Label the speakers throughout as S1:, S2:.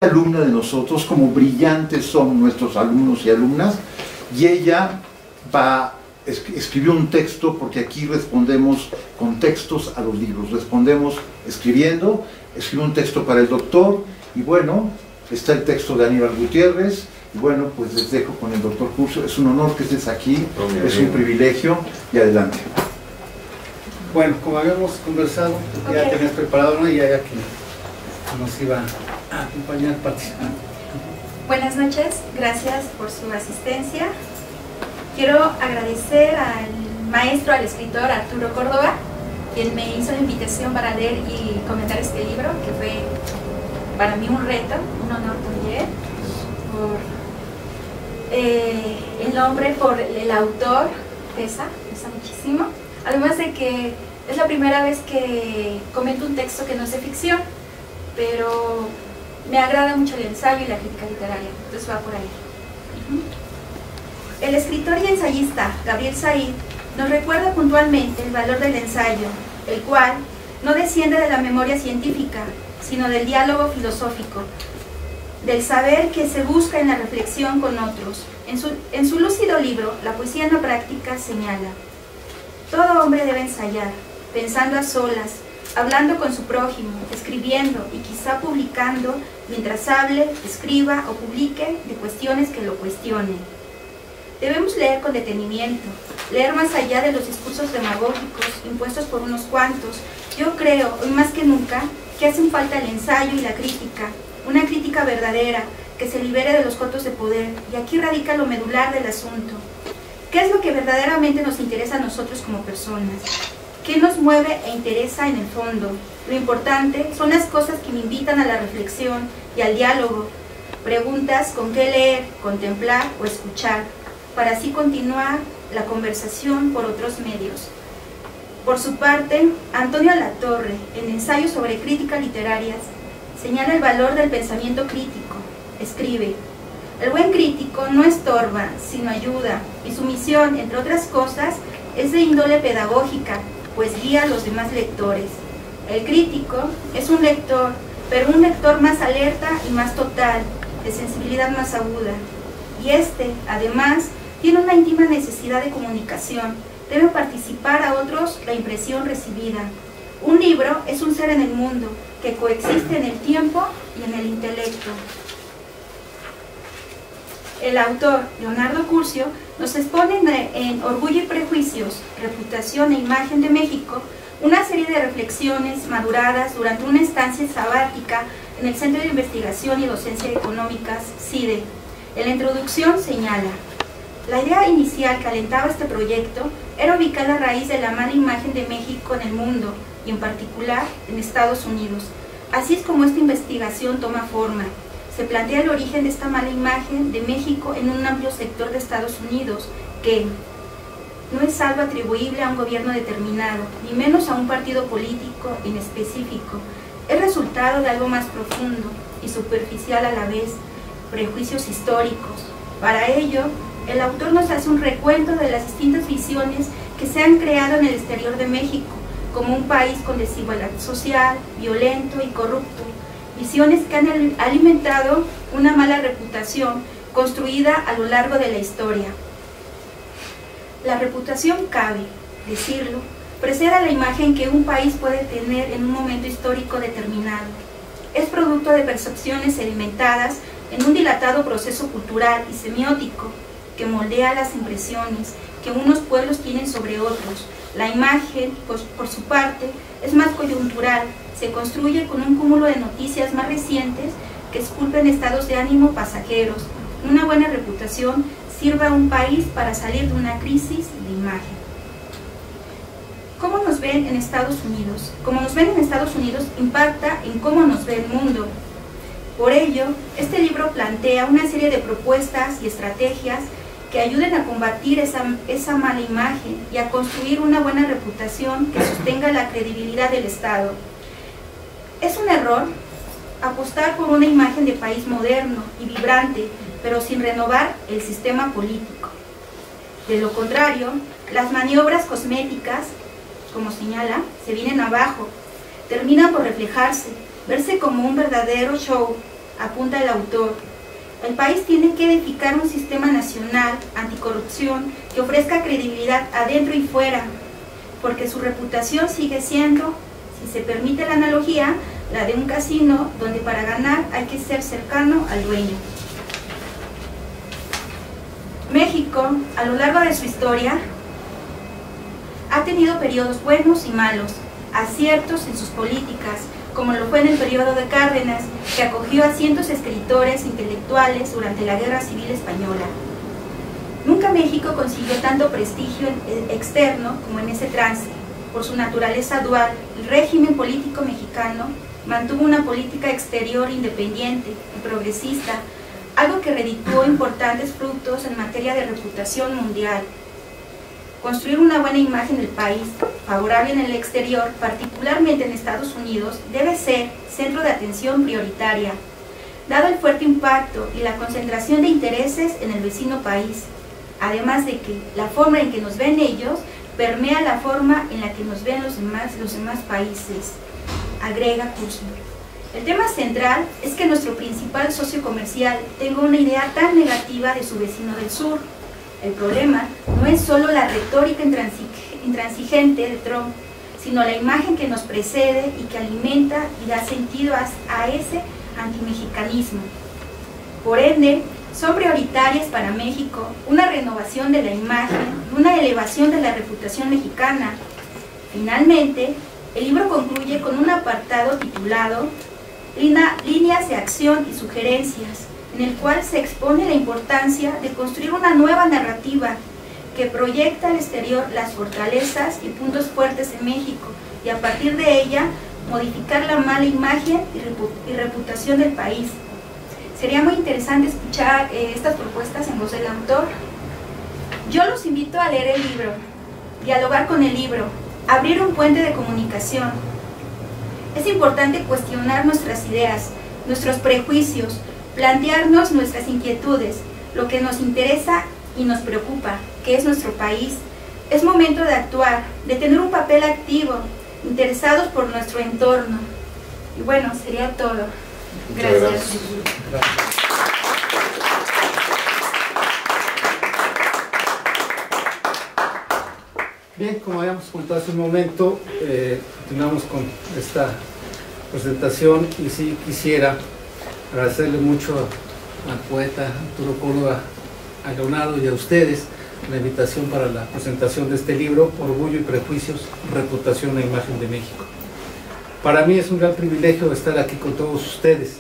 S1: alumna de nosotros, como brillantes son nuestros alumnos y alumnas, y ella escribió un texto, porque aquí respondemos con textos a los libros, respondemos escribiendo, escribió un texto para el doctor, y bueno, está el texto de Aníbal Gutiérrez, y bueno, pues les dejo con el doctor Curcio. Es un honor que estés aquí, es un privilegio, y adelante.
S2: Bueno, como habíamos conversado, ya tenías preparado, ¿no? Y ya que nos iba a acompañar participando.
S3: Buenas noches, gracias por su asistencia. Quiero agradecer al maestro, al escritor Arturo Córdoba, quien me hizo la invitación para leer y comentar este libro, que fue para mí un reto, un honor también, por el nombre, por el autor, pesa muchísimo. Además de que es la primera vez que comento un texto que no es de ficción, pero me agrada mucho el ensayo y la crítica literaria, entonces va por ahí. El escritor y ensayista Gabriel Said nos recuerda puntualmente el valor del ensayo, el cual no desciende de la memoria científica, sino del diálogo filosófico, del saber que se busca en la reflexión con otros. En su lúcido libro, La poesía en la práctica, señala: todo hombre debe ensayar, pensando a solas, hablando con su prójimo, escribiendo y quizá publicando, mientras hable, escriba o publique de cuestiones que lo cuestionen. Debemos leer con detenimiento, leer más allá de los discursos demagógicos impuestos por unos cuantos. Yo creo, hoy más que nunca, que hacen falta el ensayo y la crítica, una crítica verdadera, que se libere de los cotos de poder, y aquí radica lo medular del asunto. ¿Qué es lo que verdaderamente nos interesa a nosotros como personas? ¿Qué nos mueve e interesa en el fondo? Lo importante son las cosas que me invitan a la reflexión y al diálogo, preguntas con qué leer, contemplar o escuchar, para así continuar la conversación por otros medios. Por su parte, Antonio Latorre, en Ensayos sobre Crítica Literarias, señala el valor del pensamiento crítico. Escribe: el buen crítico no estorba, sino ayuda, y su misión, entre otras cosas, es de índole pedagógica, pues guía a los demás lectores. El crítico es un lector, pero un lector más alerta y más total, de sensibilidad más aguda. Y este, además, tiene una íntima necesidad de comunicación, debe participar a otros la impresión recibida. Un libro es un ser en el mundo, que coexiste en el tiempo y en el intelecto. El autor, Leonardo Curcio, nos expone en Orgullo y Prejuicios, Reputación e Imagen de México, una serie de reflexiones maduradas durante una estancia sabática en el Centro de Investigación y Docencia Económicas, CIDE. En la introducción señala: la idea inicial que alentaba este proyecto era ubicar la raíz de la mala imagen de México en el mundo, y en particular en Estados Unidos. Así es como esta investigación toma forma. Se plantea el origen de esta mala imagen de México en un amplio sector de Estados Unidos, que no es algo atribuible a un gobierno determinado, ni menos a un partido político en específico. Es resultado de algo más profundo y superficial a la vez, prejuicios históricos. Para ello, el autor nos hace un recuento de las distintas visiones que se han creado en el exterior de México, como un país con desigualdad social, violento y corrupto, visiones que han alimentado una mala reputación construida a lo largo de la historia. La reputación, cabe decirlo, precede a la imagen que un país puede tener en un momento histórico determinado. Es producto de percepciones sedimentadas en un dilatado proceso cultural y semiótico que moldea las impresiones que unos pueblos tienen sobre otros. La imagen, pues, por su parte, es más coyuntural, se construye con un cúmulo de noticias más recientes que esculpen estados de ánimo pasajeros. Una buena reputación sirve a un país para salir de una crisis de imagen. ¿Cómo nos ven en Estados Unidos? Como nos ven en Estados Unidos impacta en cómo nos ve el mundo. Por ello, este libro plantea una serie de propuestas y estrategias que ayuden a combatir esa mala imagen y a construir una buena reputación que sostenga la credibilidad del Estado. Es un error apostar por una imagen de país moderno y vibrante, pero sin renovar el sistema político. De lo contrario, las maniobras cosméticas, como señala, se vienen abajo, terminan por reflejarse, verse como un verdadero show, apunta el autor. El país tiene que edificar un sistema nacional anticorrupción que ofrezca credibilidad adentro y fuera, porque su reputación sigue siendo, si se permite la analogía, la de un casino donde para ganar hay que ser cercano al dueño. México, a lo largo de su historia, ha tenido periodos buenos y malos, aciertos en sus políticas, como lo fue en el periodo de Cárdenas, que acogió a cientos de escritores intelectuales durante la Guerra Civil Española. Nunca México consiguió tanto prestigio externo como en ese trance. Por su naturaleza dual, el régimen político mexicano mantuvo una política exterior independiente y progresista, algo que redituó importantes frutos en materia de reputación mundial. Construir una buena imagen del país, favorable en el exterior, particularmente en Estados Unidos, debe ser centro de atención prioritaria, dado el fuerte impacto y la concentración de intereses en el vecino país, además de que la forma en que nos ven ellos permea la forma en la que nos ven los demás países, agrega Curcio. El tema central es que nuestro principal socio comercial tenga una idea tan negativa de su vecino del sur. El problema no es solo la retórica intransigente de Trump, sino la imagen que nos precede y que alimenta y da sentido a ese antimexicanismo. Por ende, son prioritarias para México una renovación de la imagen y una elevación de la reputación mexicana. Finalmente, el libro concluye con un apartado titulado Líneas de acción y sugerencias, en el cual se expone la importancia de construir una nueva narrativa que proyecta al exterior las fortalezas y puntos fuertes de México y a partir de ella modificar la mala imagen y reputación del país. Sería muy interesante escuchar estas propuestas en voz del autor. Yo los invito a leer el libro, dialogar con el libro, abrir un puente de comunicación. Es importante cuestionar nuestras ideas, nuestros prejuicios, plantearnos nuestras inquietudes, lo que nos interesa y nos preocupa, que es nuestro país. Es momento de actuar, de tener un papel activo, interesados por nuestro entorno. Y bueno, sería todo. Gracias.
S2: Bien, como habíamos comentado hace un momento, continuamos con esta presentación y sí quisiera agradecerle mucho al poeta Arturo Córdoba, a Leonardo y a ustedes la invitación para la presentación de este libro, Orgullo y Prejuicios, Reputación e Imagen de México. Para mí es un gran privilegio estar aquí con todos ustedes,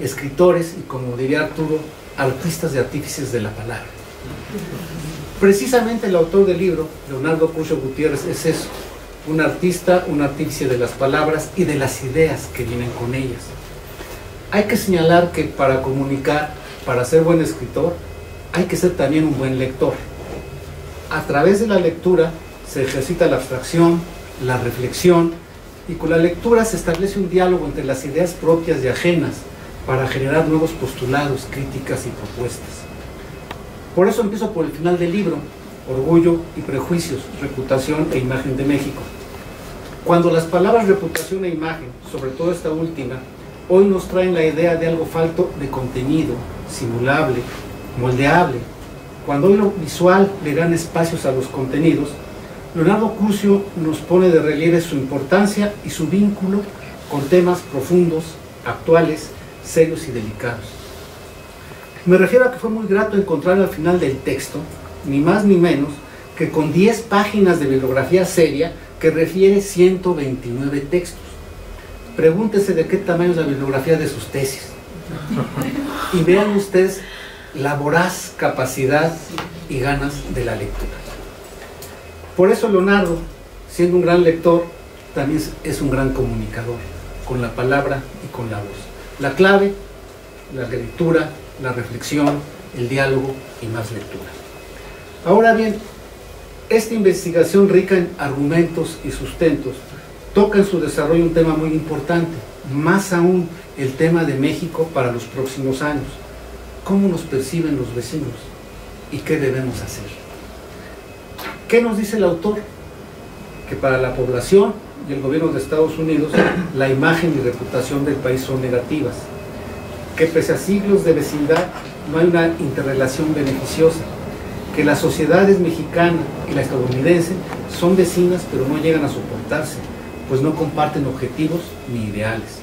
S2: escritores y, como diría Arturo, artistas y artífices de la palabra. Precisamente el autor del libro, Leonardo Curcio Gutiérrez, es eso, un artista, un artífice de las palabras y de las ideas que vienen con ellas. Hay que señalar que para comunicar, para ser buen escritor, hay que ser también un buen lector. A través de la lectura se ejercita la abstracción, la reflexión, y con la lectura se establece un diálogo entre las ideas propias y ajenas para generar nuevos postulados, críticas y propuestas. Por eso empiezo por el final del libro, Orgullo y Prejuicios, Reputación e Imagen de México. Cuando las palabras reputación e imagen, sobre todo esta última, hoy nos traen la idea de algo falto de contenido, simulable, moldeable, cuando hoy lo visual le dan espacios a los contenidos, Leonardo Curcio nos pone de relieve su importancia y su vínculo con temas profundos, actuales, serios y delicados. Me refiero a que fue muy grato encontrar al final del texto, ni más ni menos, que con 10 páginas de bibliografía seria que refiere 129 textos. Pregúntese de qué tamaño es la bibliografía de sus tesis. Y vean ustedes la voraz capacidad y ganas de la lectura. Por eso Leonardo, siendo un gran lector, también es un gran comunicador, con la palabra y con la voz. La clave, la lectura, la reflexión, el diálogo y más lectura. Ahora bien, esta investigación rica en argumentos y sustentos toca en su desarrollo un tema muy importante, más aún el tema de México para los próximos años. ¿Cómo nos perciben los vecinos? ¿Y qué debemos hacer? ¿Qué nos dice el autor? Que para la población y el gobierno de Estados Unidos la imagen y reputación del país son negativas. que pese a siglos de vecindad no hay una interrelación beneficiosa, que las sociedades mexicana y la estadounidense son vecinas pero no llegan a soportarse, pues no comparten objetivos ni ideales.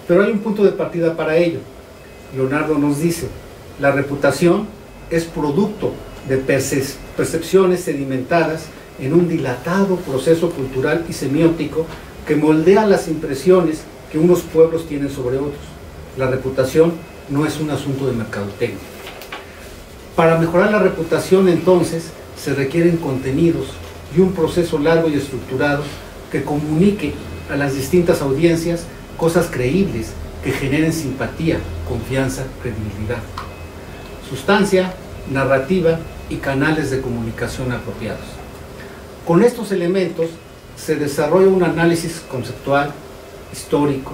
S2: Pero hay un punto de partida para ello. Leonardo nos dice: la reputación es producto de percepciones sedimentadas en un dilatado proceso cultural y semiótico que moldea las impresiones que unos pueblos tienen sobre otros. La reputación no es un asunto de mercadotecnia. Para mejorar la reputación, entonces, se requieren contenidos y un proceso largo y estructurado que comunique a las distintas audiencias cosas creíbles que generen simpatía, confianza, credibilidad. Sustancia, narrativa y canales de comunicación apropiados. Con estos elementos se desarrolla un análisis conceptual, histórico,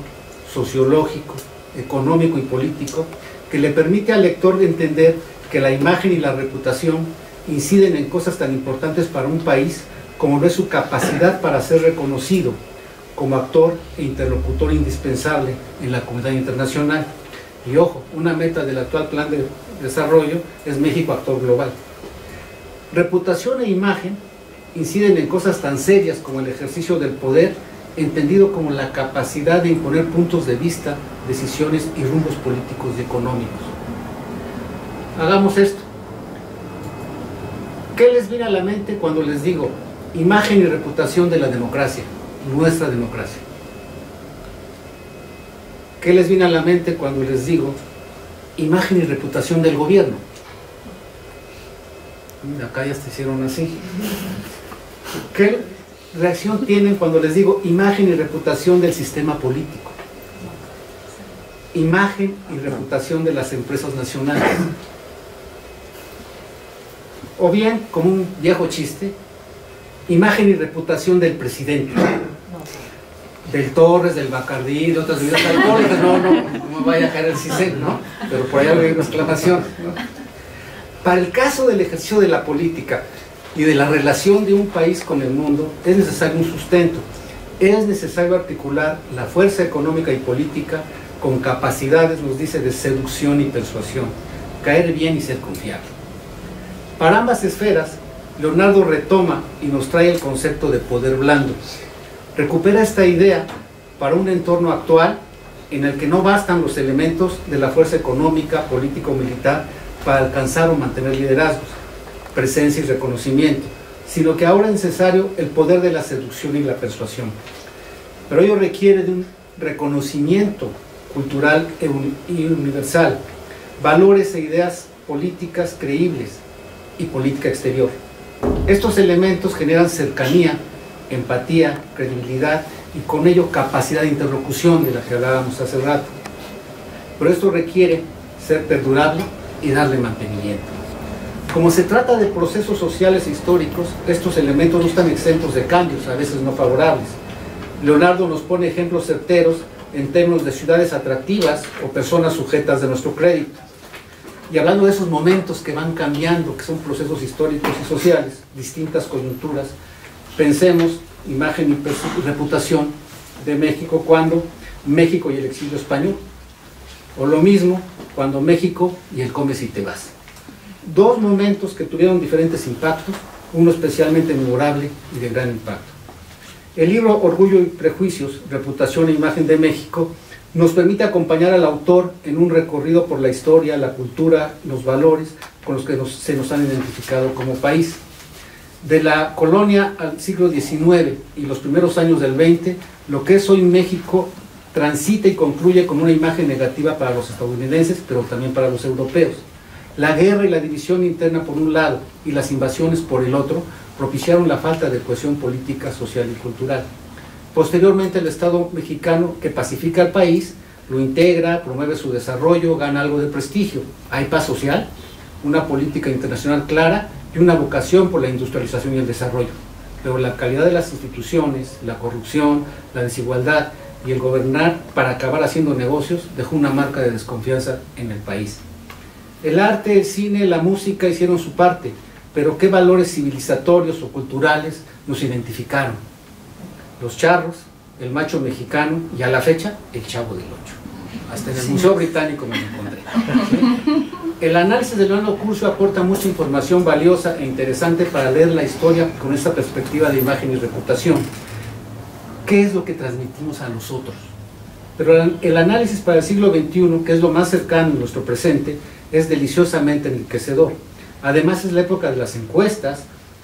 S2: sociológico, económico y político que le permite al lector entender que la imagen y la reputación inciden en cosas tan importantes para un país como lo es su capacidad para ser reconocido como actor e interlocutor indispensable en la comunidad internacional. Y ojo, una meta del actual plan de desarrollo es México actor global. Reputación e imagen inciden en cosas tan serias como el ejercicio del poder, entendido como la capacidad de imponer puntos de vista, decisiones y rumbos políticos y económicos. Hagamos esto. ¿Qué les viene a la mente cuando les digo imagen y reputación de la democracia, nuestra democracia? ¿Qué les viene a la mente cuando les digo imagen y reputación del gobierno? Mira, acá ya se hicieron así. ¿Qué reacción tienen cuando les digo imagen y reputación del sistema político? Imagen y reputación de las empresas nacionales. O bien, como un viejo chiste, imagen y reputación del presidente, del Torres, del Bacardí, de otras bebidas alcohólicas. No me vaya a caer el CISEN, ¿no? Pero por allá hay una exclamación, ¿no? Para el caso del ejercicio de la política y de la relación de un país con el mundo, es necesario un sustento. Es necesario articular la fuerza económica y política con capacidades, nos dice, de seducción y persuasión, caer bien y ser confiable. Para ambas esferas, Leonardo retoma y nos trae el concepto de poder blando. Recupera esta idea para un entorno actual en el que no bastan los elementos de la fuerza económica, política o militar para alcanzar o mantener liderazgos, presencia y reconocimiento, sino que ahora es necesario el poder de la seducción y la persuasión. Pero ello requiere de un reconocimiento cultural y universal, valores e ideas políticas creíbles y política exterior. Estos elementos generan cercanía, empatía, credibilidad y con ello capacidad de interlocución de la que hablábamos hace rato. Pero esto requiere ser perdurable y darle mantenimiento. Como se trata de procesos sociales e históricos, estos elementos no están exentos de cambios, a veces no favorables. Leonardo nos pone ejemplos certeros en términos de ciudades atractivas o personas sujetas de nuestro crédito. Y hablando de esos momentos que van cambiando, que son procesos históricos y sociales, distintas coyunturas, pensemos imagen y reputación de México cuando México y el exilio español, o lo mismo cuando México y el Come si te vas. Dos momentos que tuvieron diferentes impactos, uno especialmente memorable y de gran impacto. El libro Orgullo y Prejuicios, Reputación e Imagen de México, nos permite acompañar al autor en un recorrido por la historia, la cultura, los valores con los que se nos han identificado como país. De la colonia al siglo XIX y los primeros años del XX, lo que es hoy México transita y concluye con una imagen negativa para los estadounidenses, pero también para los europeos. La guerra y la división interna por un lado y las invasiones por el otro propiciaron la falta de cohesión política, social y cultural. Posteriormente el Estado mexicano, que pacifica al país, lo integra, promueve su desarrollo, gana algo de prestigio. Hay paz social, una política internacional clara y una vocación por la industrialización y el desarrollo. Pero la calidad de las instituciones, la corrupción, la desigualdad y el gobernar para acabar haciendo negocios dejó una marca de desconfianza en el país. El arte, el cine, la música hicieron su parte, pero ¿qué valores civilizatorios o culturales nos identificaron? Los charros, el macho mexicano y a la fecha el Chavo del Ocho. hasta en el Museo Británico me lo encontré. ¿Sí? El análisis de Leonardo Curcio aporta mucha información valiosa e interesante para leer la historia con esta perspectiva de imagen y reputación. ¿Qué es lo que transmitimos a los otros? Pero el análisis para el siglo XXI, que es lo más cercano a nuestro presente, es deliciosamente enriquecedor. Además es la época de las encuestas,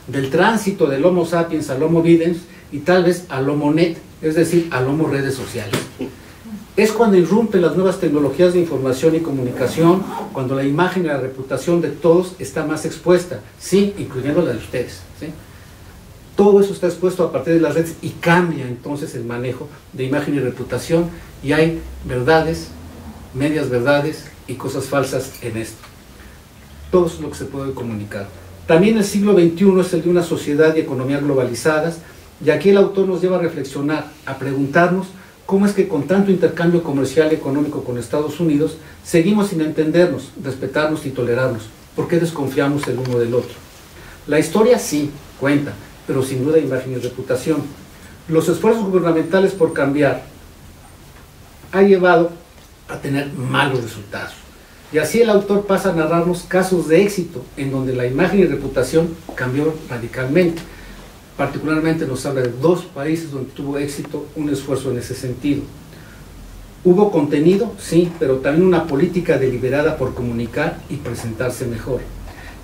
S2: del tránsito del Homo sapiens al Homo videns y tal vez al Homo net, es decir, al Homo redes sociales. Es cuando irrumpen las nuevas tecnologías de información y comunicación, cuando la imagen y la reputación de todos está más expuesta, sí, incluyendo la de ustedes, ¿sí? Todo eso está expuesto a partir de las redes y cambia entonces el manejo de imagen y reputación, y hay verdades, medias verdades y cosas falsas en esto. Todo eso es lo que se puede comunicar. También el siglo XXI es el de una sociedad y economía globalizadas, y aquí el autor nos lleva a reflexionar, a preguntarnos cómo es que con tanto intercambio comercial y económico con Estados Unidos seguimos sin entendernos, respetarnos y tolerarnos. ¿Por qué desconfiamos el uno del otro? La historia sí cuenta, pero sin duda imagen y reputación. Los esfuerzos gubernamentales por cambiar han llevado a tener malos resultados. Y así el autor pasa a narrarnos casos de éxito en donde la imagen y reputación cambió radicalmente. Particularmente nos habla de 2 países donde tuvo éxito un esfuerzo en ese sentido. Hubo contenido, sí, pero también una política deliberada por comunicar y presentarse mejor.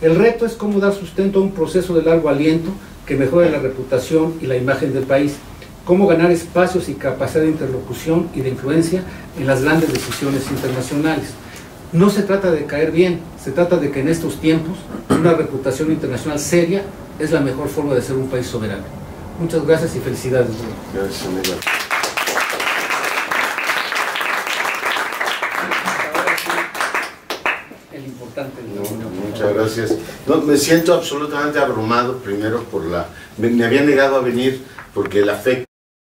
S2: El reto es cómo dar sustento a un proceso de largo aliento que mejore la reputación y la imagen del país, cómo ganar espacios y capacidad de interlocución y de influencia en las grandes decisiones internacionales. No se trata de caer bien, se trata de que en estos tiempos una reputación internacional seria es la mejor forma de ser un país soberano. Muchas gracias y felicidades.
S4: Gracias, amigo.
S2: El importante.
S4: Muchas gracias. No, me siento absolutamente abrumado, primero por me había negado a venir porque el afecto